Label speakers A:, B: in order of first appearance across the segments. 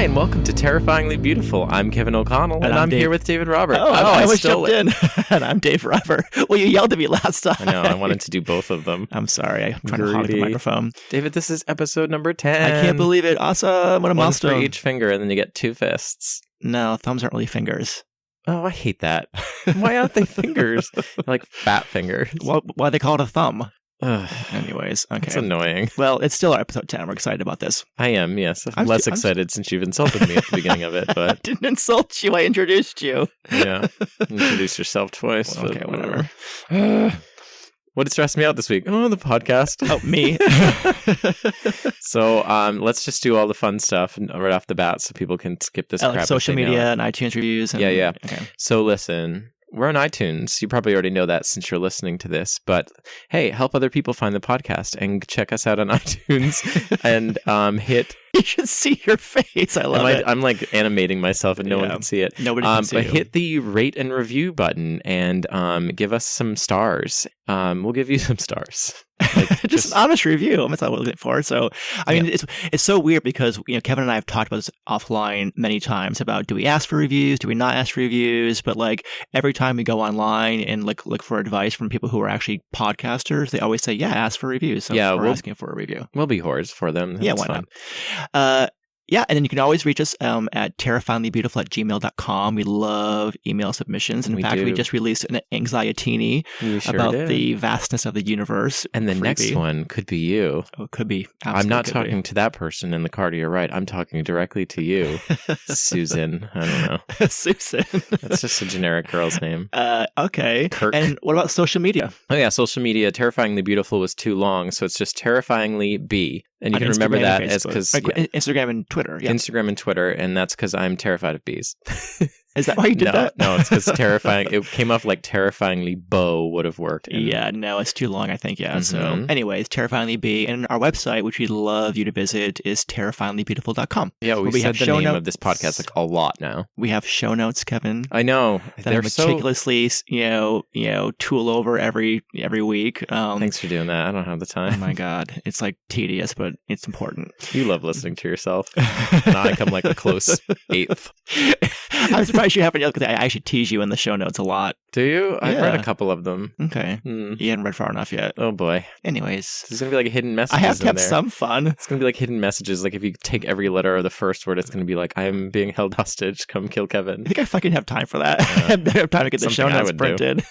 A: Hi, and welcome to Terrifyingly Beautiful. I'm Kevin O'Connell, and I'm here with David Robert.
B: I was jumped in. And I'm Dave Robert. Well, you yelled at me last time.
A: I know, I wanted to do both of them.
B: I'm sorry. I'm trying to hog the microphone.
A: David, this is episode number 10.
B: I can't believe it. Awesome. What a milestone.
A: One for each finger, and then you get two fists.
B: No, thumbs aren't really fingers.
A: Oh, I hate that. Why aren't they fingers? They're like fat fingers.
B: Why they call it a thumb? Anyways, okay.
A: It's annoying.
B: Well, it's still our episode 10. We're excited about this.
A: I am, yes. I'm less excited since you've insulted me at the beginning of it, but...
B: I didn't insult you. I introduced you.
A: Yeah. Introduce yourself twice.
B: Well, okay, whatever.
A: What did stress me out this week? Oh, the podcast.
B: Oh, me.
A: So let's just do all the fun stuff right off the bat so people can skip this crap.
B: Like social media and iTunes reviews. And,
A: yeah.
B: Okay.
A: So listen... We're on iTunes. You probably already know that since you're listening to this. But hey, help other people find the podcast and check us out on iTunes and hit...
B: You should see your face. I love it.
A: I'm like animating myself and no one can see it.
B: Nobody can see
A: but
B: you.
A: Hit the rate and review button and give us some stars. We'll give you some stars. Like,
B: just an honest review. That's what we're looking for. So, I mean, it's so weird because Kevin and I have talked about this offline many times about do we ask for reviews, do we not ask for reviews? But like every time we go online and look for advice from people who are actually podcasters, they always say, "Yeah, ask for reviews." So we're asking for a review.
A: We'll be whores for them.
B: Yeah, why not? Yeah, and then you can always reach us at terrifyinglybeautiful@gmail.com. We love email submissions. In fact, we just released an anxiety-teeny about the vastness of the universe.
A: And the next one could be you.
B: Oh, it could be.
A: I'm not talking to that person in the car to your right. I'm talking directly to you, Susan. I don't know.
B: Susan.
A: That's just a generic girl's name.
B: Okay.
A: Kirk.
B: And what about social media?
A: Oh, yeah, social media. Terrifyingly Beautiful was too long, so it's just Terrifyingly B. And you can remember that as because
B: Instagram and Twitter. Yeah.
A: Instagram and Twitter, and that's because I'm terrified of bees.
B: Is that why you did that?
A: No, it's because terrifying. It came off like Terrifyingly Bo would have worked.
B: Yeah, no, it's too long, I think. Yeah. Mm-hmm. So, anyways, Terrifyingly B, and our website, which we'd love you to visit, is terrifyinglybeautiful.com.
A: Yeah, we said the name of this podcast like a lot now.
B: We have show notes, Kevin.
A: I know
B: they're meticulously, tool over every week.
A: Thanks for doing that. I don't have the time.
B: Oh my god, it's like tedious, but it's important.
A: You love listening to yourself. And I come like a close eighth.
B: I'm surprised you haven't yet because I actually tease you in the show notes a lot.
A: Do you?
B: Yeah.
A: I've read a couple of them.
B: Okay. You haven't read far enough yet.
A: Oh boy.
B: Anyways.
A: There's going to be like hidden messages
B: I have kept
A: in there.
B: some fun.
A: It's going to be like hidden messages. Like if you take every letter of the first word, it's going to be like, I'm being held hostage. Come kill Kevin.
B: I think I fucking have time for that. I have time to get the show notes printed.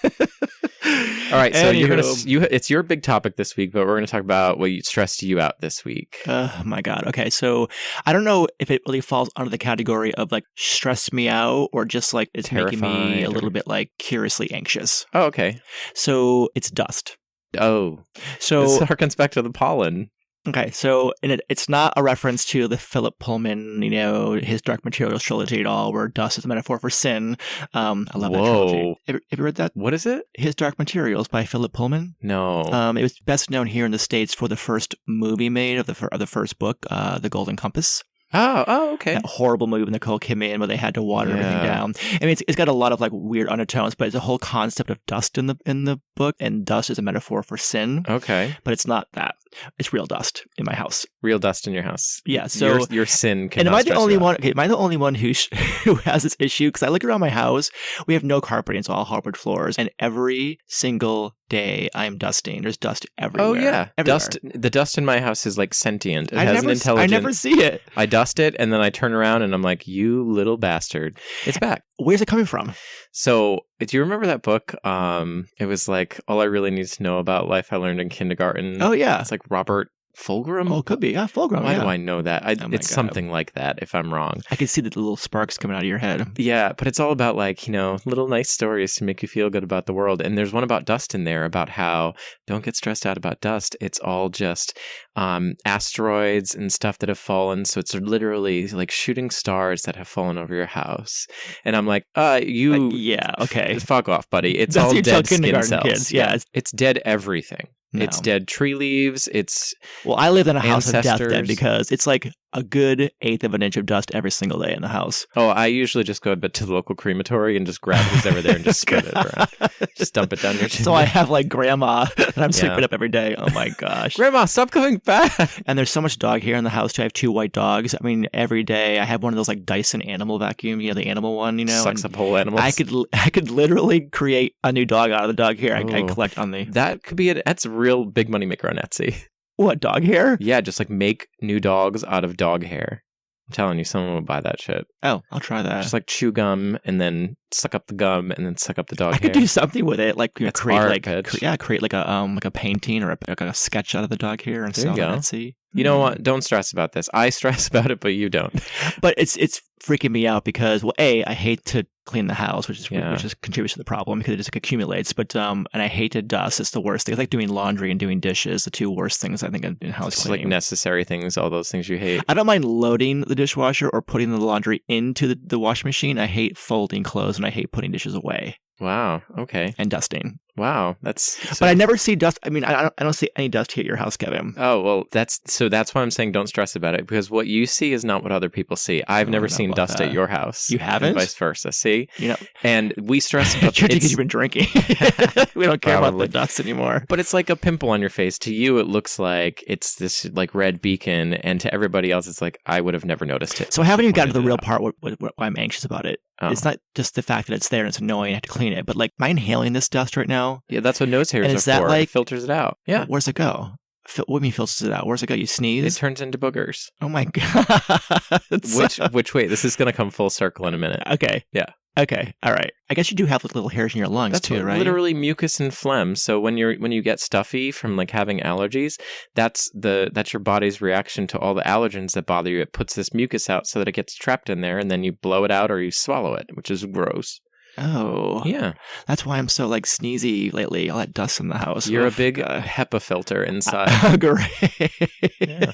A: All right, so it's your big topic this week, but we're going to talk about what stressed you out this week.
B: Oh my god. Okay, so I don't know if it really falls under the category of like stressed me out or just like it's making me a little bit like curiously anxious.
A: Oh, okay.
B: So it's dust.
A: Oh, so this harkens back to the pollen.
B: Okay, so it's not a reference to the Philip Pullman, his Dark Materials trilogy at all, where dust is a metaphor for sin. I love that trilogy. Have you read that?
A: What is it?
B: His Dark Materials by Philip Pullman.
A: No.
B: It was best known here in the States for the first movie made of the first book, The Golden Compass.
A: Oh, okay.
B: That horrible movie when Nicole came in where they had to water everything down. I mean, it's got a lot of like weird undertones, but it's a whole concept of dust in the book, and dust is a metaphor for sin.
A: Okay,
B: but it's not that. It's real dust in my house.
A: Real dust in your house.
B: Yeah. So
A: your sin.
B: And am I the only one? Okay, am I the only one who has this issue? Because I look around my house, we have no carpeting; it's all hardwood floors, and every single day I'm dusting. There's dust everywhere.
A: Oh yeah,
B: everywhere.
A: The dust in my house is like sentient. It has an intelligence.
B: I never see it.
A: I dust it and then I turn around and I'm like, you little bastard. It's back.
B: Where's it coming from?
A: So, do you remember that book? It was like All I Really Need to Know About Life I Learned in Kindergarten.
B: Oh yeah.
A: It's like Robert Fulghum?
B: Oh, it could be. Yeah, Fulghum.
A: Why do I know that? It's something like that, if I'm wrong.
B: I can see the little sparks coming out of your head.
A: Yeah, but it's all about like, little nice stories to make you feel good about the world. And there's one about dust in there about how don't get stressed out about dust. It's all just asteroids and stuff that have fallen. So it's literally like shooting stars that have fallen over your house. And I'm like,
B: yeah, okay.
A: Fuck off, buddy. It's all dead skin cells.
B: Kids. Yeah.
A: It's dead everything. No. It's dead tree leaves. It's
B: I lived in a house of death then because it's like a good 1/8 of an inch of dust every single day in the house.
A: Oh, I usually just go to the local crematory and just grab who's ever there and just spread it around. Just dump it down your chimney.
B: So I have like grandma that I'm sweeping up every day. Oh my gosh.
A: Grandma, stop coming back.
B: And there's so much dog hair in the house too. I have 2 white dogs. I mean, every day I have one of those like Dyson animal vacuum, the animal one,
A: Sucks up whole animals.
B: I could literally create a new dog out of the dog hair. I collect on the...
A: That could be that's a real big money maker on Etsy.
B: What, dog hair?
A: Yeah, just like make new dogs out of dog hair. I'm telling you, someone would buy that shit.
B: Oh, I'll try that.
A: Just like chew gum and then suck up the gum and then suck up the dog hair.
B: I could do something with it, like create
A: create
B: like a painting or a sketch out of the dog hair and sell it on Etsy.
A: You know what? Don't stress about this. I stress about it, but you don't.
B: But it's freaking me out because, well, I hate to clean the house, which contributes to the problem because it just accumulates. But and I hate to dust. It's the worst thing. It's like doing laundry and doing dishes, the 2 worst things I think in house
A: it's
B: cleaning.
A: Like necessary things, all those things you hate.
B: I don't mind loading the dishwasher or putting the laundry into the washing machine. I hate folding clothes and I hate putting dishes away.
A: Wow. Okay.
B: And dusting.
A: Wow. But
B: I never see dust. I mean, I don't see any dust hit your house, Kevin.
A: Oh, well, that's why I'm saying don't stress about it, because what you see is not what other people see. I've never seen dust at your house.
B: You haven't?
A: And vice versa. See?
B: You know,
A: and we stress about
B: it. Because you've been drinking. We don't care about the dust anymore.
A: But it's like a pimple on your face. To you, it looks like it's this like red beacon, and to everybody else, it's like, I would have never noticed it.
B: So I haven't even gotten to the real part why I'm anxious about it.
A: Oh.
B: It's not just the fact that it's there and it's annoying, I have to clean it, but like, am I inhaling this dust right now?
A: Yeah, that's what nose hairs are for. Like, it filters it out. Yeah.
B: Where's it go? What do you mean filters it out? Where's it go? You sneeze?
A: It turns into boogers.
B: Oh my God.
A: Which wait, this is going to come full circle in a minute.
B: Okay.
A: Yeah.
B: Okay. All right. I guess you do have little hairs in your lungs too, right?
A: Literally mucus and phlegm. So when you get stuffy from like having allergies, that's your body's reaction to all the allergens that bother you. It puts this mucus out so that it gets trapped in there, and then you blow it out or you swallow it, which is gross.
B: Oh.
A: Yeah.
B: That's why I'm so like sneezy lately. All that dust in the house.
A: You're a big HEPA filter inside.
B: Oh, great. Yeah.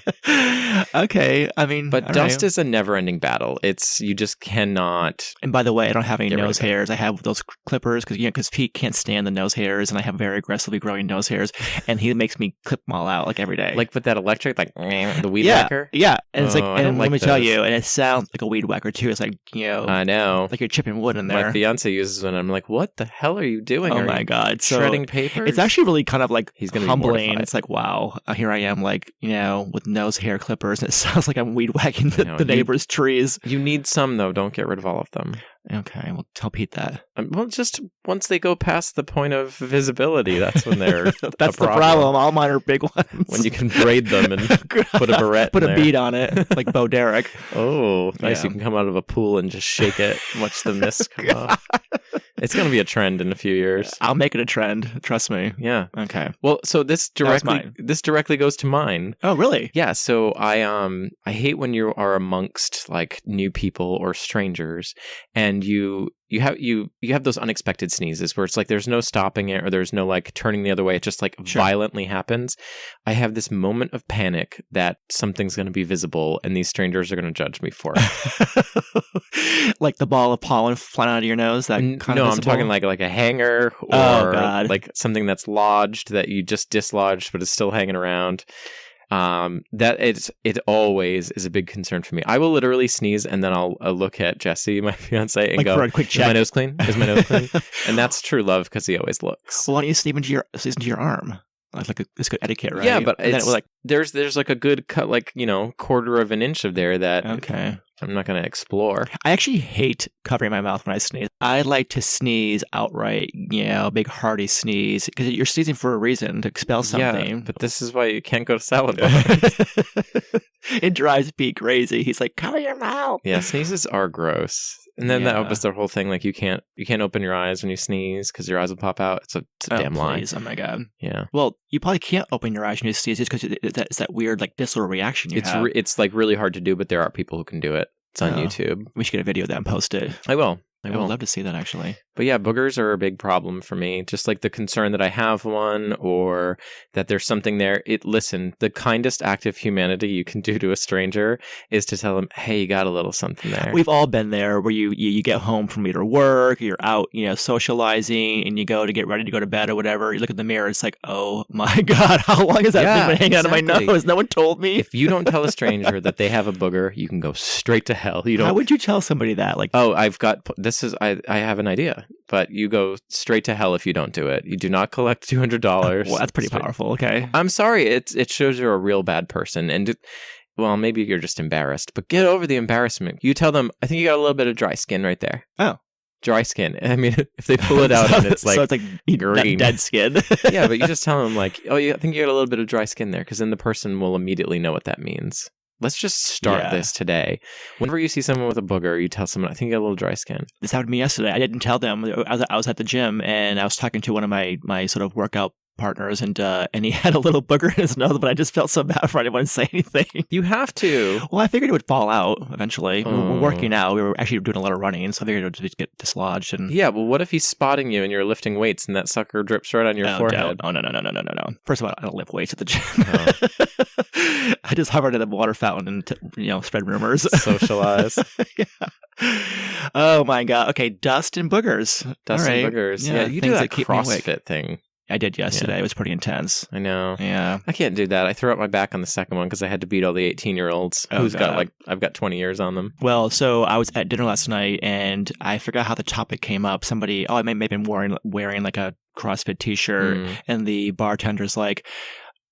B: Okay. I mean,
A: but dust is a never-ending battle. You just cannot.
B: And by the way, I don't have any nose hairs. I have those clippers because Pete can't stand the nose hairs, and I have very aggressively growing nose hairs, and he makes me clip them all out like every day.
A: Like with that electric, like the weed whacker.
B: Yeah. And it's like, and let me tell you, and it sounds like a weed whacker too. It's like,
A: I know,
B: like you're chipping wood in there.
A: My fiance uses it, and I'm like, what the hell are you doing?
B: Oh my God.
A: Shredding paper?
B: It's actually really kind of like
A: He's gonna
B: humbling. It's like, wow, here I am, like, with nose hair clippers, and it sounds like I'm weed whacking the neighbor's trees.
A: You need some, though. Don't get rid of all of them.
B: Okay, well, tell Pete that.
A: Well, just once they go past the point of visibility, that's when they're
B: that's the problem. All mine are big ones.
A: When you can braid them and put a barrette
B: put a bead on it, like Bo Derek.
A: Oh, nice. Yeah. You can come out of a pool and just shake it and watch the mist come off. It's going to be a trend in a few years.
B: I'll make it a trend. Trust me.
A: Yeah.
B: Okay.
A: Well, so this directly goes to mine.
B: Oh, really?
A: Yeah. So I hate when you are amongst like new people or strangers, and you have those unexpected sneezes where it's like there's no stopping it or there's no like turning the other way. It just like violently happens. I have this moment of panic that something's going to be visible and these strangers are going to judge me for it.
B: Like the ball of pollen flying out of your nose. That kind of
A: I'm talking like a hanger or like something that's lodged that you just dislodged but is still hanging around. It always is a big concern for me. I will literally sneeze and then I'll look at Jesse, my fiance, and go,
B: for a quick check.
A: Is my nose clean? Is my nose clean? And that's true love because he always looks.
B: Well, why don't you sneeze into your arm? It's good etiquette, right?
A: Yeah, but it's like there's like a good cut, like 1/4 of an inch of there that I'm not going to explore.
B: I actually hate covering my mouth when I sneeze. I like to sneeze outright, a big hearty sneeze, because you're sneezing for a reason, to expel something.
A: Yeah, but this is why you can't go to salad bars.
B: It drives Pete crazy. He's like, cover your mouth.
A: Yeah, sneezes are gross. And then that was the whole thing. Like you can't open your eyes when you sneeze because your eyes will pop out. It's a damn lie.
B: Oh my God.
A: Yeah.
B: Well, you probably can't open your eyes when you sneeze just because it's that weird like visceral reaction you have.
A: It's like really hard to do, but there are people who can do it. It's on YouTube.
B: We should get a video of that and post it.
A: I will.
B: I would love to see that, actually.
A: But yeah, boogers are a big problem for me. Just like the concern that I have one or that there's something there. Listen, the kindest act of humanity you can do to a stranger is to tell them, hey, you got a little something there.
B: We've all been there where you get home from either work, you're out, socializing, and you go to get ready to go to bed or whatever. You look at the mirror, it's like, oh my God, how long has that thing been hanging out of my nose? No one told me.
A: If you don't tell a stranger that they have a booger, you can go straight to hell.
B: How would you tell somebody that? Like,
A: oh, I have an idea. But you go straight to hell if you don't do it. You do not collect $200.
B: Well, that's pretty powerful. Okay.
A: I'm sorry. It shows you're a real bad person. And, well, maybe you're just embarrassed. But get over the embarrassment. You tell them, I think you got a little bit of dry skin right there.
B: Oh.
A: Dry skin. I mean, if they pull it out and it's like,
B: so it's like green. Dead skin.
A: Yeah, but you just tell them like, oh, I think you got a little bit of dry skin there. Because then the person will immediately know what that means. Let's just start this today. Whenever you see someone with a booger, you tell someone, I think you got a little dry skin.
B: This happened to me yesterday. I didn't tell them. I was at the gym and I was talking to one of my sort of workout partners and he had a little booger in his nose, but I just felt so bad for it. I didn't want to say anything.
A: You have to.
B: Well, I figured it would fall out eventually. We were working out. We were actually doing a lot of running, so I figured it would just get dislodged. And
A: yeah, well, what if he's spotting you and you're lifting weights and that sucker drips right on your forehead?
B: Oh, no. First of all, I don't lift weights at the gym. Oh. I just hovered at a water fountain and spread rumors.
A: Socialize.
B: Yeah. Oh my God. Okay, dust and boogers.
A: Dust and boogers. Yeah, you do that CrossFit thing.
B: I did yesterday. Yeah. It was pretty intense.
A: I know.
B: Yeah.
A: I can't do that. I threw out my back on the second one because I had to beat all the 18-year-olds I've got 20 years on them.
B: Well, so I was at dinner last night and I forgot how the topic came up. Somebody, I may have been wearing like a CrossFit t-shirt and the bartender's like,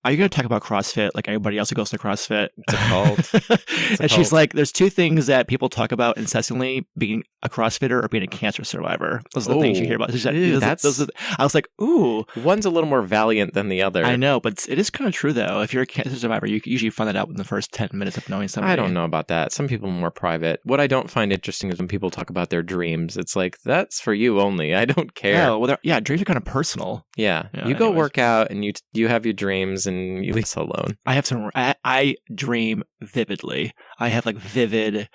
B: are you going to talk about CrossFit like everybody else who goes to CrossFit?
A: It's a cult.
B: And she's like, there's two things that people talk about incessantly, being a CrossFitter or being a cancer survivor. Those are the things you hear about. She said, I was like, ooh.
A: One's a little more valiant than the other.
B: I know, but it is kind of true, though. If you're a cancer survivor, you usually find that out in the first 10 minutes of knowing somebody.
A: I don't know about that. Some people are more private. What I don't find interesting is when people talk about their dreams. It's like, that's for you only. I don't care.
B: Oh, well, dreams are kind of personal.
A: Yeah. You go work out and you have your dreams and you leave us alone.
B: I dream vividly. I have like vivid,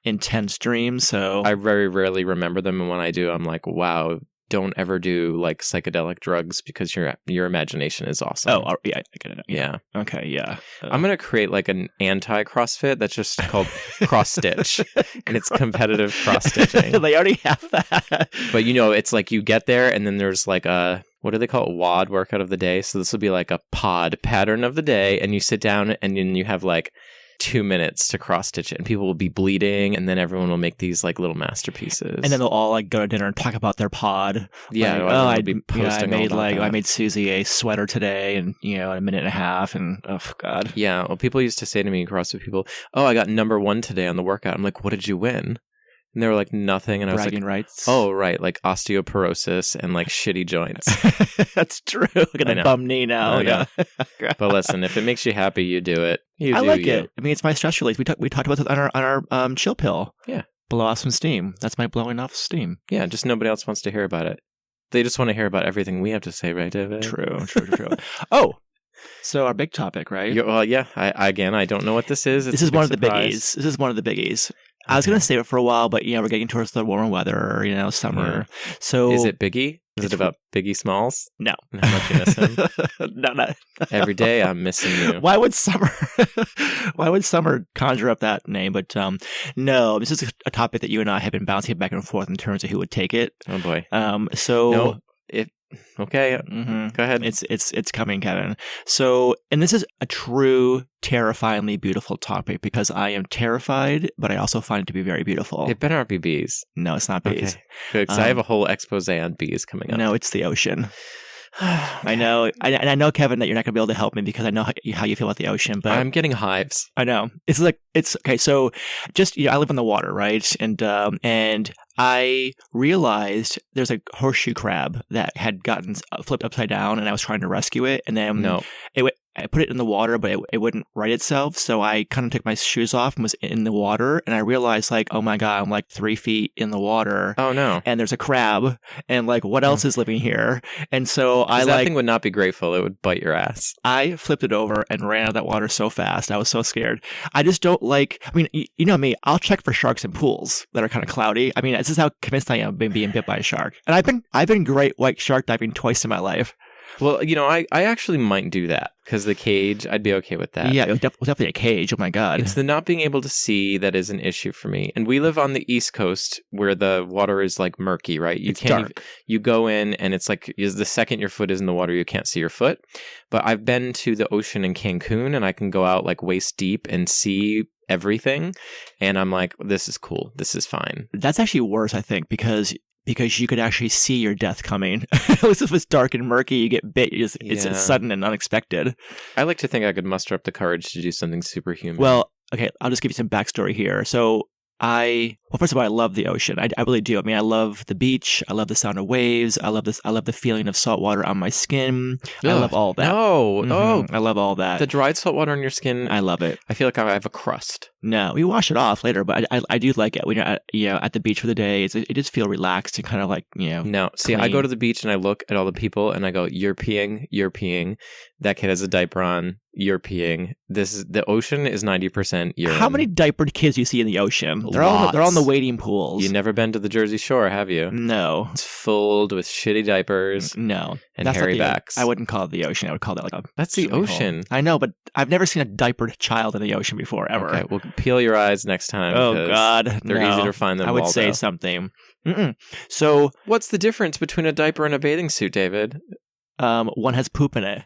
B: intense dreams. So
A: I very rarely remember them, and when I do, I'm like, wow. Don't ever do like psychedelic drugs because your imagination is awesome.
B: Oh, yeah, I get it.
A: Yeah.
B: Okay, yeah.
A: I'm going to create like an anti-CrossFit that's just called Cross Stitch. And it's competitive cross stitching.
B: They already have that.
A: But it's like you get there and then there's like a, what do they call it? WOD, workout of the day. So this will be like a pod, pattern of the day. And you sit down and then you have like 2 minutes to cross stitch it and people will be bleeding and then everyone will make these like little masterpieces.
B: And then they'll all like go to dinner and talk about their pod.
A: Yeah.
B: Like, I made Susie a sweater today and in a minute and a half and oh God.
A: Yeah. Well, people used to say to me, CrossFit people, oh, I got number 1 today on the workout. I'm like, what did you win? And they were like, nothing. And I was
B: bragging
A: like,
B: rights.
A: Oh, right. Like osteoporosis and like shitty joints.
B: That's true. Look at a bum knee now.
A: Yeah. But listen, if it makes you happy, you do it. I
B: like it. I mean, it's my stress release. We talked about it on our chill pill.
A: Yeah.
B: Blow off some steam. That's my blowing off steam.
A: Yeah. Just nobody else wants to hear about it. They just want to hear about everything we have to say, right, David?
B: True. Oh. So our big topic, right?
A: Well, yeah. I don't know what this is.
B: This is one of the biggies. I was going to save it for a while, but we're getting towards the warmer weather, summer. Yeah. So
A: is it Biggie? Is it about Biggie Smalls?
B: No.
A: And how much you miss him?
B: No.
A: Every day I'm missing you.
B: Why would summer conjure up that name? But no, this is a topic that you and I have been bouncing back and forth in terms of who would take it.
A: Oh boy. Okay. Go ahead.
B: It's coming, Kevin. So, and this is a true, terrifyingly beautiful topic because I am terrified, but I also find it to be very beautiful.
A: It better not be bees.
B: No, it's not bees.
A: Okay. Good, because I have a whole expose on bees coming up.
B: No, it's the ocean. I know, and I know, Kevin, that you're not going to be able to help me because I know how you feel about the ocean. But
A: I'm getting hives.
B: I know it's okay. So, just I live on the water, right? And I realized there's a horseshoe crab that had gotten flipped upside down, and I was trying to rescue it, and then I put it in the water, but it wouldn't right itself. So I kind of took my shoes off and was in the water. And I realized like, oh my God, I'm like 3 feet in the water.
A: Oh no.
B: And there's a crab. And like, what else is living here? And so
A: that thing would not be grateful. It would bite your ass.
B: I flipped it over and ran out of that water so fast. I was so scared. I just don't like, I mean, you know me, I'll check for sharks in pools that are kind of cloudy. I mean, this is how convinced I am of being bit by a shark. And I've been great white shark diving twice in my life.
A: Well, you know, I actually might do that because the cage, I'd be okay with that.
B: Yeah, it was definitely a cage. Oh my God.
A: It's the not being able to see that is an issue for me. And we live on the East Coast where the water is like murky, right?
B: It's dark.
A: You go in and it's like the second your foot is in the water, you can't see your foot. But I've been to the ocean in Cancun and I can go out like waist deep and see everything. And I'm like, this is cool. This is fine.
B: That's actually worse, I think, because you could actually see your death coming. At least if it's dark and murky, you get bit. It's sudden and unexpected.
A: I like to think I could muster up the courage to do something superhuman.
B: Well, okay, I'll just give you some backstory here. So first of all, I love the ocean. I really do. I mean, I love the beach. I love the sound of waves. I love this. I love the feeling of salt water on my skin. I love all that.
A: No,
B: I love all that.
A: The dried salt water on your skin.
B: I love it.
A: I feel like I have a crust.
B: No, we wash it off later, but I do like it when you're at the beach for the day. It just feel relaxed and kind of like,
A: No, see,
B: clean.
A: I go to the beach and I look at all the people and I go, you're peeing, you're peeing. That kid has a diaper on, you're peeing. The ocean is 90% urine.
B: How many diapered kids do you see in the ocean? They're all in the wading pools.
A: You've never been to the Jersey Shore, have you?
B: No.
A: It's filled with shitty diapers.
B: No.
A: And hairy backs.
B: I wouldn't call it the ocean. I would call that like a...
A: That's the ocean.
B: Hole. I know, but I've never seen a diapered child in the ocean before, ever.
A: Okay, well, peel your eyes next time.
B: Oh, God.
A: They're easy to find than
B: I would
A: Waldo.
B: say something. So...
A: What's the difference between a diaper and a bathing suit, David?
B: One has poop in it.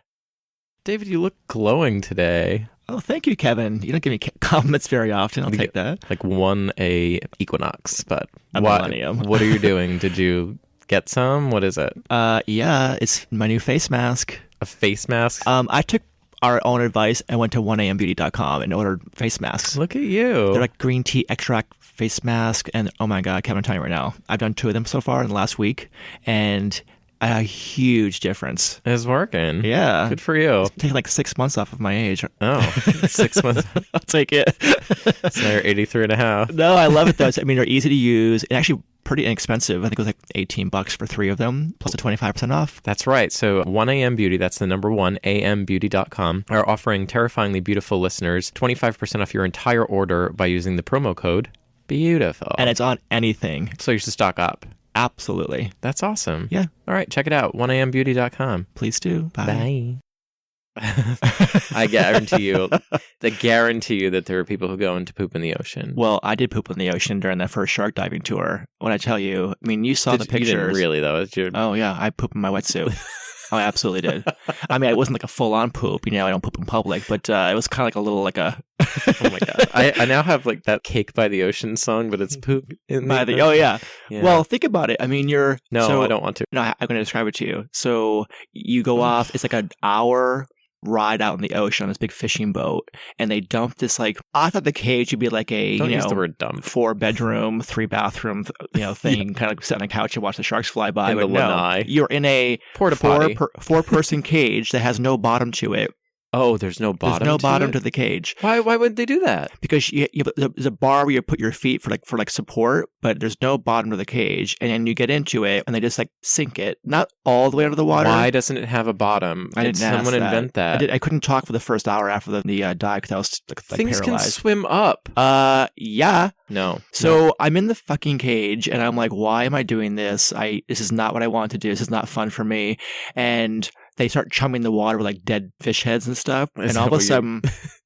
A: David, you look glowing today.
B: Oh, thank you, Kevin. You don't give me compliments very often. I'll take that.
A: Like won a equinox, but
B: a millennium.
A: What are you doing? Did you get some? What is it?
B: Yeah, it's my new face mask.
A: A face mask?
B: I took our own advice and went to 1ambbeauty.com and ordered face masks.
A: Look at you.
B: They're like green tea extract face mask. And oh my God, Kevin, I'm telling you right now, I've done 2 of them so far in the last week. And a huge difference.
A: It's working.
B: Yeah.
A: Good for you.
B: It's taking like 6 months off of my age.
A: Oh, 6 months.
B: I'll take it.
A: So you're 83 and a half.
B: No, I love it though. I mean, they're easy to use and actually pretty inexpensive. I think it was like $18 for 3 of them, plus a 25% off.
A: That's right. So 1AM Beauty, that's the number 1, ambeauty.com, are offering terrifyingly beautiful listeners 25% off your entire order by using the promo code BEAUTIFUL.
B: And it's on anything.
A: So you should stock up.
B: Absolutely.
A: That's awesome.
B: Yeah.
A: All right, check it out. 1ambeauty.com.
B: Please do. Bye.
A: I guarantee you that there are people who go into poop in the ocean.
B: Well, I did poop in the ocean during that first shark diving tour. When I tell you, I mean, you saw the pictures.
A: You didn't really, though.
B: Oh, yeah. I pooped in my wetsuit. Oh, I absolutely did. I mean, it wasn't like a full-on poop. I don't poop in public, but it was kind of like a little like a...
A: Oh, my God. I now have like that Cake by the Ocean song, but it's poop in the ocean.
B: Oh, yeah. Well, think about it. I mean,
A: No, I don't want to.
B: No, I'm going to describe it to you. So you go off. It's like an hour ride out in the ocean on this big fishing boat, and they dump this like, I thought the cage would be like a
A: Don't use the word dump.
B: 4-bedroom, 3-bathroom thing, kind of like sit on a couch and watch the sharks fly by.
A: In
B: but
A: the
B: no,
A: lanai.
B: you're in a four-person cage that has no bottom to it.
A: Oh, there's no bottom.
B: There's no bottom
A: to
B: the cage.
A: Why would they do that?
B: Because there's a bar where you put your feet for support, but there's no bottom to the cage, and then you get into it, and they just like sink it, not all the way under the water.
A: Why doesn't it have a bottom?
B: I didn't
A: Did someone invent that?
B: I couldn't talk for the first hour after the dive because I was like
A: Things
B: paralyzed.
A: can swim up.
B: Yeah.
A: No.
B: So I'm in the fucking cage, and I'm like, why am I doing this? This is not what I want to do. This is not fun for me, and they start chumming the water with like dead fish heads and stuff. And all of a sudden...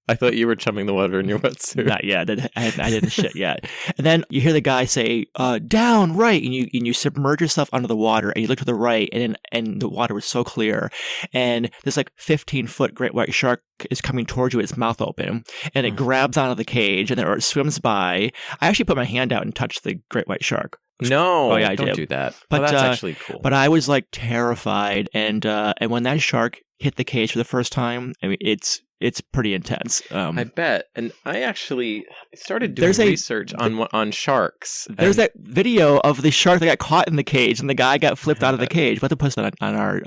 A: I thought you were chumming the water in your wetsuit.
B: Not yet. I didn't shit yet. And then you hear the guy say, down, right. And you submerge yourself under the water and you look to the right and the water was so clear. And this like 15-foot great white shark is coming towards you with its mouth open. And it grabs onto the cage and then it swims by. I actually put my hand out and touched the great white shark.
A: No,
B: oh, yeah, I
A: don't
B: did.
A: do that.
B: But
A: that's actually cool.
B: But I was like terrified. And when that shark hit the cage for the first time, I mean, it's it's pretty intense.
A: I bet. And I actually started doing research on sharks.
B: There's that video of the shark that got caught in the cage, and the guy got flipped out of the cage. We'll have to post that on our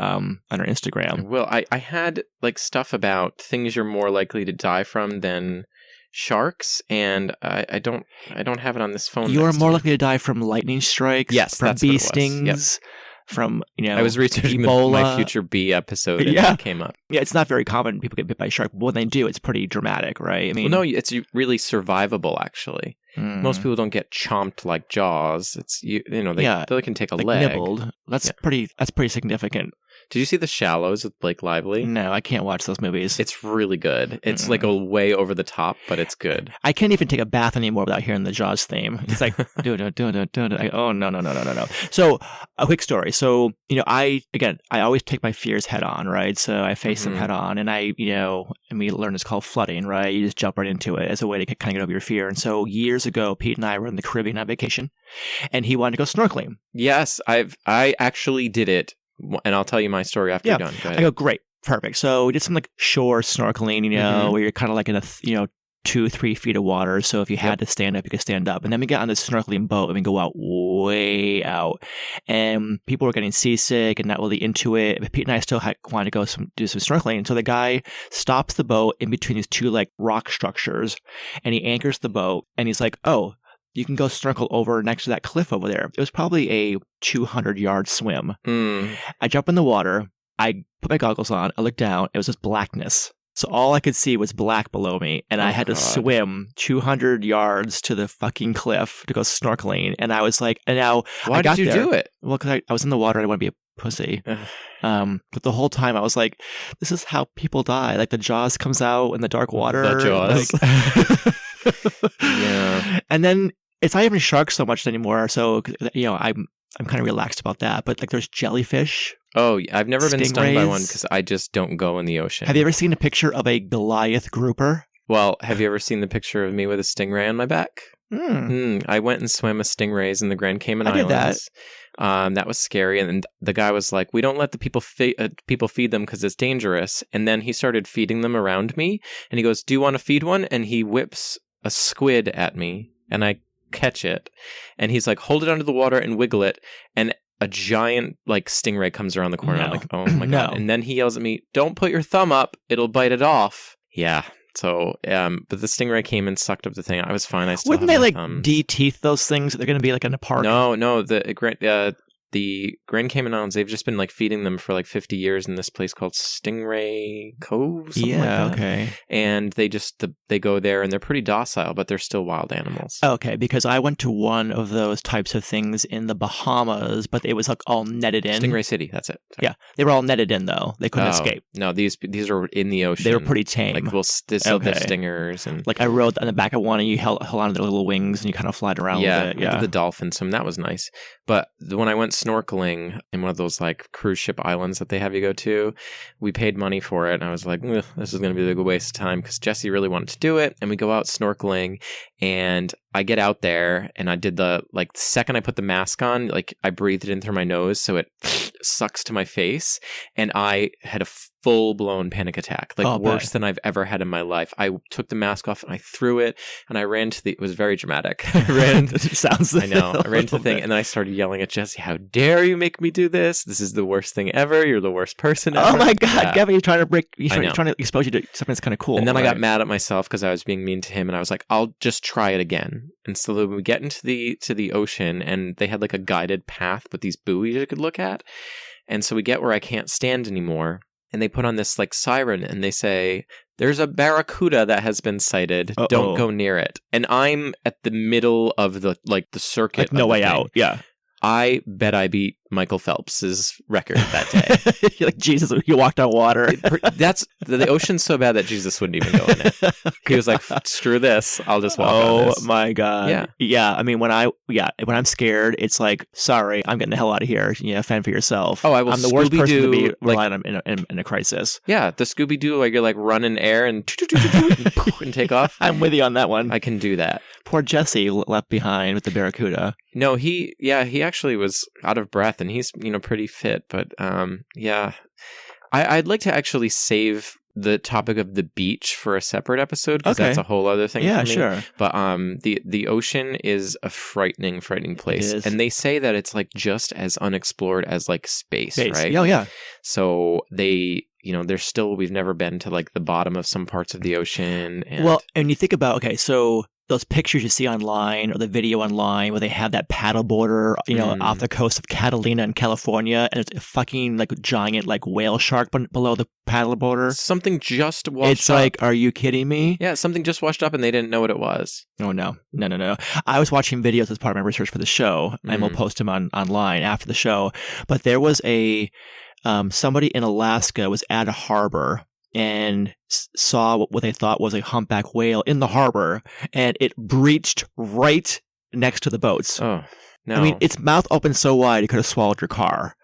B: Instagram.
A: Well, I had like stuff about things you're more likely to die from than sharks, and I don't have it on this phone.
B: You're more likely to die from lightning strikes.
A: Yes,
B: from
A: that's
B: bee
A: what it was.
B: stings.
A: Yep.
B: From
A: I was researching my future bee episode, and that came up.
B: Yeah, it's not very common people get bit by a shark, but when they do, it's pretty dramatic, right? I mean,
A: well, no, it's really survivable. Actually, most people don't get chomped like Jaws. It's they can take a leg.
B: Nibbled. That's pretty significant.
A: Did you see The Shallows with Blake Lively?
B: No, I can't watch those movies.
A: It's really good. It's like a way over the top, but it's good.
B: I can't even take a bath anymore without hearing the Jaws theme. It's like, oh, no. So, a quick story. So, I always take my fears head on, right? So, I face them head on, and and we learn it's called flooding, right? You just jump right into it as a way to kind of get over your fear. And so, years ago, Pete and I were in the Caribbean on vacation, and he wanted to go snorkeling.
A: Yes, I actually did it. And I'll tell you my story after you're done. Go ahead.
B: I go, great, perfect. So we did some like shore snorkeling, where you're kind of like in a 2-3 feet of water. So if you had to stand up, you could stand up. And then we get on this snorkeling boat and we go out way out. And people were getting seasick and not really into it. But Pete and I still wanted to go do some snorkeling. And so the guy stops the boat in between these two like rock structures, and he anchors the boat, and he's like, oh, you can go snorkel over next to that cliff over there. It was probably a 200-yard swim. I jump in the water. I put my goggles on. I look down. It was just blackness. So all I could see was black below me. And I had to swim 200 yards to the fucking cliff to go snorkeling. And I was like, and now
A: why did you do it?
B: Well, because I was in the water. I didn't want to be a pussy. But the whole time I was like, this is how people die. Like the Jaws comes out in the dark water.
A: The Jaws.
B: Yeah. And then it's not even sharks so much anymore. So, I'm kind of relaxed about that. But like there's jellyfish.
A: Oh, I've never been stung by one because I just don't go in the ocean.
B: Have you ever seen a picture of a Goliath grouper?
A: Well, have you ever seen the picture of me with a stingray on my back? I went and swam with stingrays in the Grand Cayman Islands. That was scary. And the guy was like, we don't let the people feed them because it's dangerous. And then he started feeding them around me. And he goes, do you want to feed one? And he whips a squid at me. And I catch it. And he's like, hold it under the water and wiggle it. And a giant like stingray comes around the corner. I'm like, oh my God. And then he yells at me, don't put your thumb up. It'll bite it off. Yeah. So, but the stingray came and sucked up the thing. I was fine. I still
B: wouldn't they like de-teeth those things? They're going to be like in a park.
A: No. The Grand Cayman Islands, they've just been like feeding them for like 50 years in this place called Stingray Cove.
B: Okay.
A: And they go there and they're pretty docile, but they're still wild animals.
B: Okay, because I went to one of those types of things in the Bahamas, but it was like all netted in.
A: Stingray City, that's it. Sorry.
B: Yeah, they were all netted in though. They couldn't escape.
A: No, these are in the ocean.
B: They were pretty tame.
A: Like they still have stingers and
B: like I rode on the back of one and you held on to their little wings and you kind of flied around with it.
A: Yeah, the dolphin swim, that was nice. But when I went snorkeling in one of those like cruise ship islands that they have you go to, we paid money for it, and I was like, this is going to be a big waste of time because Jesse really wanted to do it. And we go out snorkeling, and I get out there, and I did the second I put the mask on, like I breathed it in through my nose, so it sucks to my face, and I had a full-blown panic attack, worse than I've ever had in my life. I took the mask off and I threw it, and I ran to it was very dramatic. I ran to the thing, and then I started yelling at Jesse, how dare you make me do this? This is the worst thing ever. You're the worst person ever.
B: Oh my God, yeah. Gavin, you're trying to expose you to something that's kind of cool.
A: And then I got mad at myself because I was being mean to him, and I was like, I'll just try it again. And so then we get into the ocean, and they had like a guided path with these buoys you could look at. And so we get where I can't stand anymore. And they put on this like siren and they say, there's a barracuda that has been sighted. Uh-oh. Don't go near it. And I'm at the middle of the circuit.
B: Like no way out. Yeah.
A: I bet I beat Michael Phelps's record that day.
B: You're like, Jesus, you walked on water.
A: That's the ocean's so bad that Jesus wouldn't even go in it. Okay. He was like, screw this. I'll just walk on this.
B: Oh my God.
A: Yeah.
B: Yeah. I mean, when I'm scared, it's like, sorry, I'm getting the hell out of here. Fend for yourself.
A: Oh, I will.
B: I'm the worst person to be relied on in a crisis.
A: Yeah. The Scooby-Doo, like you're like running air and and take off.
B: I'm with you on that one.
A: I can do that.
B: Poor Jesse left behind with the barracuda.
A: No, he actually was out of breath, and he's pretty fit, but yeah, I'd like to actually save the topic of the beach for a separate episode, because
B: Okay.
A: that's a whole other thing.
B: Yeah,
A: for me.
B: sure.
A: But the ocean is a frightening place,
B: It is.
A: and they say that it's like just as unexplored as like space. Right?
B: Oh, yeah.
A: So they, there's still, we've never been to like the bottom of some parts of the ocean. And
B: Well, and you think about, okay, so those pictures you see online or the video online where they have that paddleboarder, off the coast of Catalina in California, and it's a fucking like giant like whale shark below the paddleboarder.
A: something just washed
B: It's
A: up.
B: like, are you kidding me?
A: Yeah, something just washed up and they didn't know what it was.
B: Oh, no. I was watching videos as part of my research for the show, and we'll post them online after the show. But there was somebody in Alaska was at a harbor and saw what they thought was a humpback whale in the harbor, and it breached right next to the boats.
A: Oh, no.
B: I mean, its mouth opened so wide it could have swallowed your car.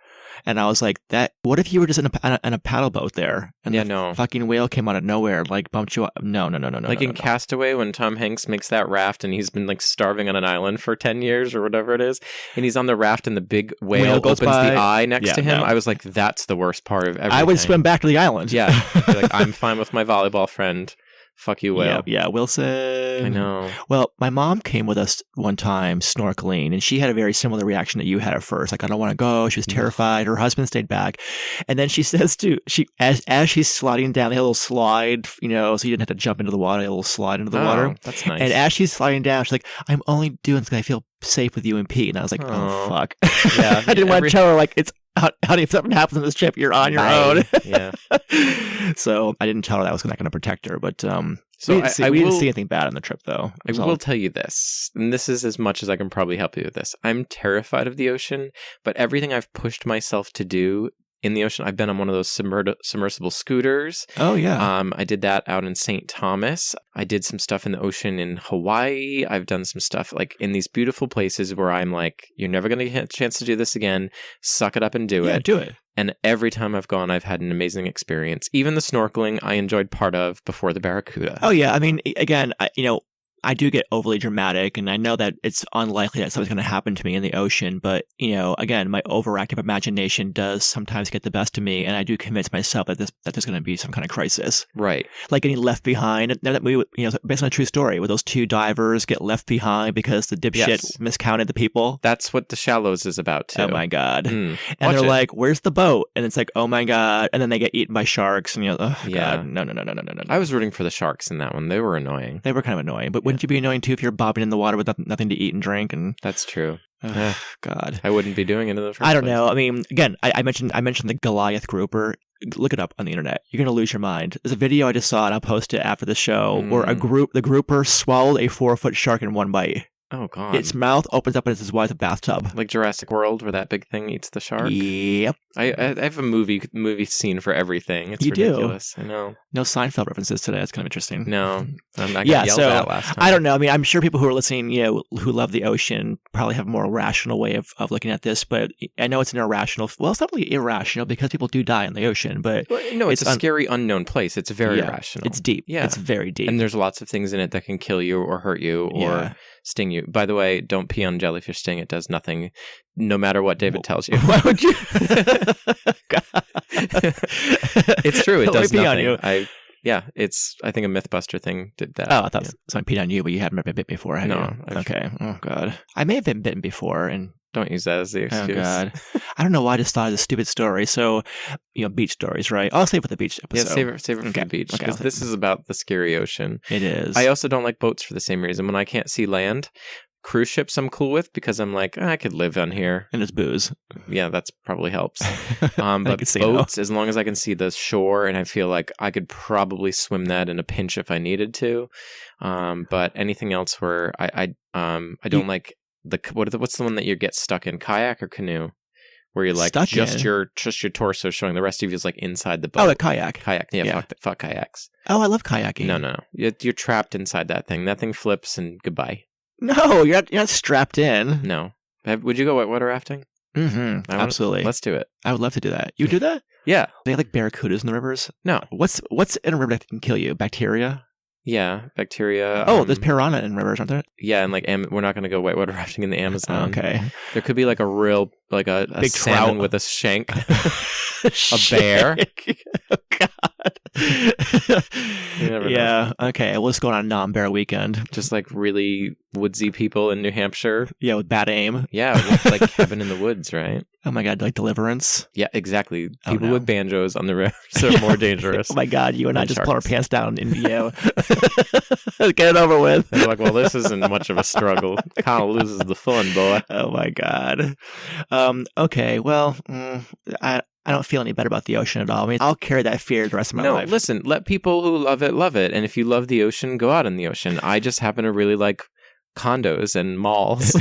B: And I was like, what if you were just in a paddle boat there? And the fucking whale came out of nowhere, like bumped you up. No.
A: Like in Castaway, when Tom Hanks makes that raft and he's been like starving on an island for 10 years or whatever it is. And he's on the raft and the big whale
B: goes
A: opens
B: by.
A: the eye next to him.
B: No.
A: I was like, that's the worst part of everything.
B: I would swim back to the island.
A: Yeah. Be like, I'm fine with my volleyball friend. Fuck you, whale.
B: Yeah, Wilson.
A: I know.
B: Well, my mom came with us one time snorkeling, and she had a very similar reaction that you had at first. Like, I don't want to go. She was terrified. Her husband stayed back. And then she says as she's sliding down, they had a little slide, so you didn't have to jump into the water, a little slide into the water.
A: That's nice.
B: And as she's sliding down, she's like, I'm only doing this because I feel safe with you and Pete. And I was like, oh fuck.
A: Yeah.
B: I didn't want to tell her, like, it's honey, if something happens on this trip, you're on your own.
A: Yeah.
B: So I didn't tell her that I was not going to protect her, but
A: So
B: we didn't see anything bad on the trip, though.
A: I will tell you this, and this is as much as I can probably help you with this. I'm terrified of the ocean, but everything I've pushed myself to do in the ocean, I've been on one of those submersible scooters.
B: Oh, yeah.
A: I did that out in St. Thomas. I did some stuff in the ocean in Hawaii. I've done some stuff like in these beautiful places where I'm like, you're never going to get a chance to do this again. Suck it up and do it.
B: Yeah, do it.
A: And every time I've gone, I've had an amazing experience. Even the snorkeling I enjoyed part of before the Barracuda.
B: Oh, yeah. I mean, again, I do get overly dramatic, and I know that it's unlikely that something's going to happen to me in the ocean. But, again, my overactive imagination does sometimes get the best of me, and I do convince myself that there's going to be some kind of crisis.
A: Right.
B: Like getting left behind. That movie, based on a true story, where those two divers get left behind because the dipshit miscounted the people.
A: That's what The Shallows is about, too.
B: Oh, my God. And
A: Watch
B: they're
A: it.
B: like, where's the boat? And it's like, oh, my God. And then they get eaten by sharks, and oh,
A: Yeah.
B: God. No.
A: I was rooting for the sharks in that one. They were annoying.
B: They were kind of annoying, but wouldn't you be annoying too if you're bobbing in the water with nothing to eat and drink? And
A: That's true.
B: God,
A: I wouldn't be doing it in the first
B: I don't
A: place.
B: know. I mean, again, I mentioned the Goliath grouper. Look it up on the internet. You're gonna lose your mind. There's a video I just saw, and I'll post it after the show, where the grouper swallowed a 4-foot shark in one bite.
A: Oh, God.
B: Its mouth opens up and it's as wide as a bathtub.
A: Like Jurassic World, where that big thing eats the shark.
B: Yep.
A: I have a movie scene for everything. It's
B: You do.
A: ridiculous. I know.
B: No Seinfeld references today. That's kind of interesting.
A: No, I'm not gonna yell that last time.
B: I don't know. I mean, I'm sure people who are listening, who love the ocean, probably have a more rational way of looking at this. But I know it's an irrational. Well, it's not really irrational because people do die in the ocean. But
A: Well, no, it's a scary, unknown place. It's very irrational.
B: It's deep.
A: Yeah.
B: It's very deep.
A: And there's lots of things in it that can kill you or hurt you or sting you. By the way, don't pee on jellyfish sting. It does nothing, no matter what David tells you.
B: Why would you?
A: It's true. It does
B: Let me pee
A: nothing.
B: on you.
A: It's, I think, a Mythbuster thing did that.
B: Oh, I thought someone peed on you, but you hadn't been bit before, had
A: No,
B: you? Okay. Oh, God. I may have been bitten before, and
A: Don't use that as the excuse.
B: oh, God. I don't know why I just thought of a stupid story. So, beach stories, right? I'll save it for the beach
A: Yeah,
B: episode.
A: save it for
B: Okay.
A: the beach.
B: Okay,
A: Because this is about the scary ocean.
B: It is.
A: I also don't like boats for the same reason. When I can't see land, cruise ships I'm cool with because I'm like, I could live on here.
B: and it's booze.
A: Yeah, that's probably helps.
B: I
A: But
B: could see no.
A: boats, as long as I can see the shore, and I feel like I could probably swim that in a pinch if I needed to. But anything else where I don't like what's the one that you get stuck in, kayak or canoe, where you're like
B: Stuck
A: just
B: in?
A: your torso showing, the rest of you is like inside the boat.
B: Oh, a kayak.
A: Kayak, yeah,
B: Yeah.
A: Fuck kayaks.
B: Oh, I love kayaking.
A: No. You're trapped inside that thing. That thing flips and goodbye.
B: No, you're not strapped in.
A: No. Would you go whitewater rafting?
B: Mm-hmm. Absolutely.
A: Let's do it.
B: I would love to do that. You would do that?
A: Yeah.
B: They have like barracudas in the rivers.
A: No.
B: What's in a river that can kill you? Bacteria?
A: Yeah. Bacteria.
B: Oh, there's piranha in rivers, aren't there?
A: Yeah, and like we're not going to go whitewater rafting in the Amazon.
B: Okay.
A: There could be like a real, like a
B: Big
A: salmon
B: trout.
A: with a shank. A bear.
B: Oh, God.
A: You never know.
B: Yeah. Okay. What's going on a non-bear weekend?
A: Just like really woodsy people in New Hampshire.
B: Yeah, with bad aim.
A: Yeah, with like cabin in the woods, right?
B: Oh my God, like Deliverance.
A: Yeah, exactly.
B: Oh,
A: People
B: no.
A: with banjos on the rivers are more dangerous.
B: Oh my God, you and I
A: than
B: just pull our
A: sharks.
B: pants down in VO. Get it over with.
A: They're like, well, this isn't much of a struggle. Kind of loses the fun, boy.
B: Oh my God. Okay, well, I don't feel any better about the ocean at all. I mean, I'll carry that fear the rest of my
A: No,
B: life.
A: listen, let people who love it. And if you love the ocean, go out in the ocean. I just happen to really like condos and malls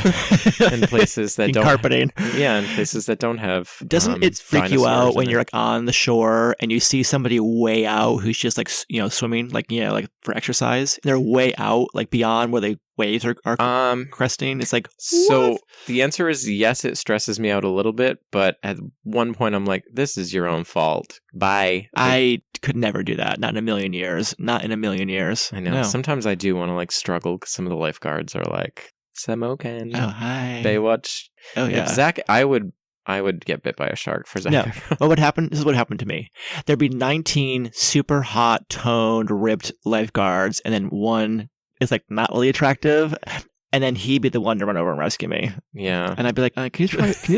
A: and places that
B: In
A: don't
B: carpeting.
A: Yeah, and places that don't have
B: Doesn't it freak you
A: dinosaurs
B: out
A: in
B: when
A: it.
B: you're like on the shore and you see somebody way out who's just like swimming like like for exercise? And they're way out like beyond where the waves are cresting. It's like
A: So
B: what?
A: the answer is yes, it stresses me out a little bit, but at one point I'm like, this is your own fault. Bye.
B: I could never do that. Not in a million years. Not in a million years.
A: I know.
B: No.
A: Sometimes I do want to like struggle because some of the lifeguards are like, Samokan.
B: Oh hi.
A: Baywatch.
B: Oh yeah.
A: If Zach, I would get bit by a shark for Zach.
B: No. What would happen? This is what happened to me. There'd be 19 super hot, toned, ripped lifeguards, and then one is like not really attractive, and then he'd be the one to run over and rescue me.
A: Yeah.
B: And I'd be like, can you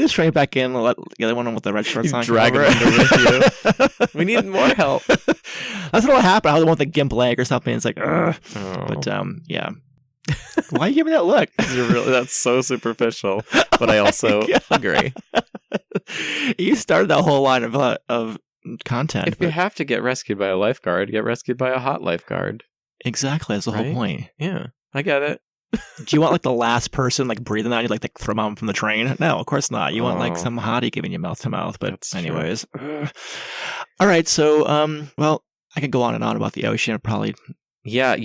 B: just try back in and let the other one with the red shorts on?
A: Drag him under with you. We need more help.
B: That's what will happen. I would want the gimp leg or something. It's like, ugh.
A: Oh.
B: But yeah. Why are you giving me that look?
A: That's so superficial. But I also agree.
B: You started that whole line of content.
A: If you have to get rescued by a lifeguard, get rescued by a hot lifeguard.
B: Exactly, that's the whole
A: Right?
B: point.
A: Yeah, I get it.
B: Do you want like the last person like breathing on you, like throw them from the train? No, of course not. You want like
A: Oh.
B: some hottie giving you mouth to mouth. But
A: That's true.
B: anyways, all right. So well, I could go on and on about the ocean. Probably.
A: Yeah,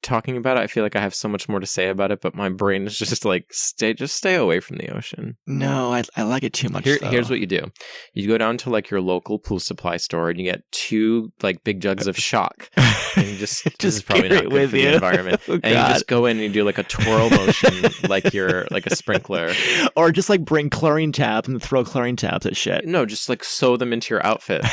A: talking about it, I feel like I have so much more to say about it, but my brain is just like, stay away from the ocean.
B: No, I like it too much.
A: Here's what you do. You go down to like your local pool supply store and you get 2 like big jugs of shock. And you just this is probably
B: carry
A: not
B: it
A: good
B: with
A: for
B: you.
A: the environment.
B: Oh,
A: And you
B: God.
A: just go in and you do like a twirl motion like you're like a sprinkler.
B: Or just like bring chlorine tabs and throw chlorine tabs at shit.
A: No, just like sew them into your outfits.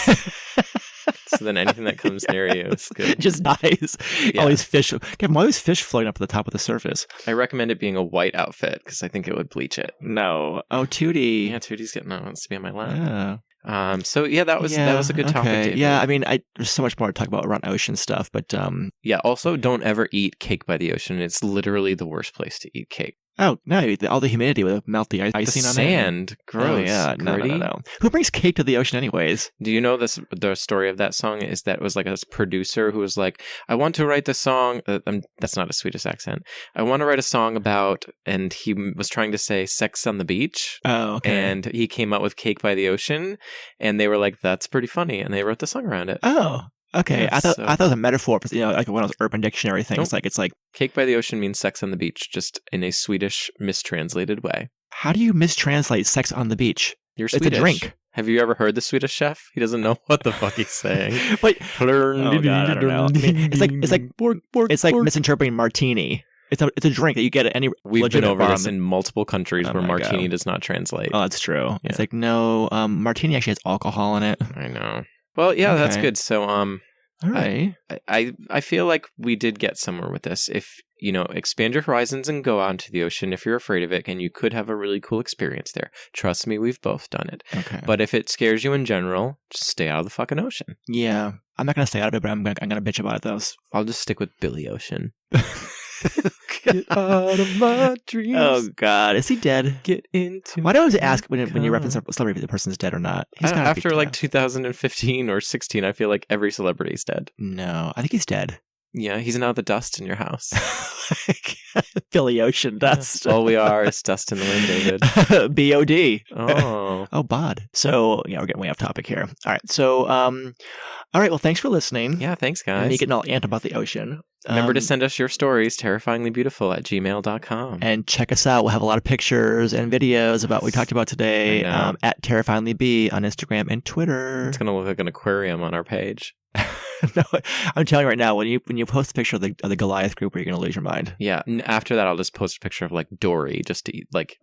A: So then anything that comes near you is good.
B: Just dies.
A: Yeah.
B: All these fish. Kevin, why are these fish floating up at the top of the surface?
A: I recommend it being a white outfit because I think it would bleach it.
B: No. Oh, Tootie.
A: Yeah, Tootie's wants to be on my lap.
B: Yeah.
A: So yeah, that was a good topic.
B: Okay.
A: David.
B: Yeah, I mean, there's so much more to talk about around ocean stuff, but
A: Yeah. Also, don't ever eat cake by the ocean. It's literally the worst place to eat cake.
B: oh no, all the humidity would melt the icing
A: The
B: on it.
A: sand, gross.
B: Oh yeah, no.
A: gritty.
B: Who brings cake to the ocean anyways?
A: Do you know this? The story of that song is that it was like a producer who was like, "I want to write the song." That's not a Swedish accent. I want to write a song about, and he was trying to say "sex on the beach."
B: Oh, okay.
A: And he came up with "Cake by the Ocean," and they were like, "That's pretty funny," and they wrote the song around it.
B: Oh, okay.
A: Yeah,
B: I thought
A: so-
B: it was a metaphor for like one of those Urban Dictionary things.
A: Nope.
B: Like it's like,
A: "Cake by the Ocean" means sex on the beach, just in a Swedish mistranslated way.
B: how do you mistranslate sex on the beach?
A: You're
B: It's a
A: Swedish.
B: drink.
A: Have you ever heard the Swedish chef? He doesn't know what the fuck he's saying.
B: But
A: Oh
B: God, I don't know. I mean, it's like misinterpreting martini. It's a drink that you get at any
A: We've been
B: legitimate
A: over
B: bar
A: this
B: on the-
A: in multiple countries
B: Oh
A: where
B: my
A: martini
B: God.
A: does not translate.
B: Oh, that's true.
A: Yeah.
B: It's like no, martini actually has alcohol in it.
A: I know. Well, yeah, that's
B: Okay.
A: good. So,
B: All right.
A: I feel like we did get somewhere with this. If expand your horizons and go out into the ocean if you're afraid of it, and you could have a really cool experience there. Trust me, we've both done it.
B: Okay.
A: But if it scares you in general, just stay out of the fucking ocean.
B: Yeah, I'm not gonna stay out of it, but I'm gonna bitch about it though.
A: I'll just stick with Billy Ocean. Get out of my dreams.
B: Oh God, is he dead?
A: Get into.
B: Why do I always ask when you
A: God.
B: reference a celebrity if the person's dead or not? He's gotta be
A: After like
B: dead.
A: 2015 or 16, I feel like every celebrity's dead.
B: No, I think he's dead.
A: Yeah, he's now the dust in your house.
B: Billy Ocean dust.
A: All we are is dust in the wind, David.
B: B.O.D.
A: Oh.
B: Oh, bod. So, yeah, we're getting way off topic here. All right. So, all right. Well, thanks for listening.
A: Yeah, thanks,
B: And
A: guys.
B: me getting all amped about the ocean.
A: Remember to send us your stories, terrifyinglybeautiful@gmail.com.
B: And check us out. We'll have a lot of pictures and videos about what we talked about today
A: I know.
B: at TerrifyinglyB on Instagram and Twitter.
A: It's going to look like an aquarium on our page.
B: No, I'm telling you right now, when you post a picture of the Goliath group, you're going to lose your mind.
A: Yeah. After that, I'll just post a picture of like Dory just to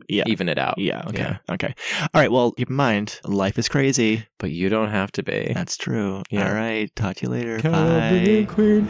A: even it out.
B: Yeah. Okay. Okay. All right. Well, keep in mind, life is crazy.
A: But you don't have to be.
B: That's true.
A: Yeah.
B: All right. Talk to you later.
A: Cowboy
B: Bye.
A: Queen.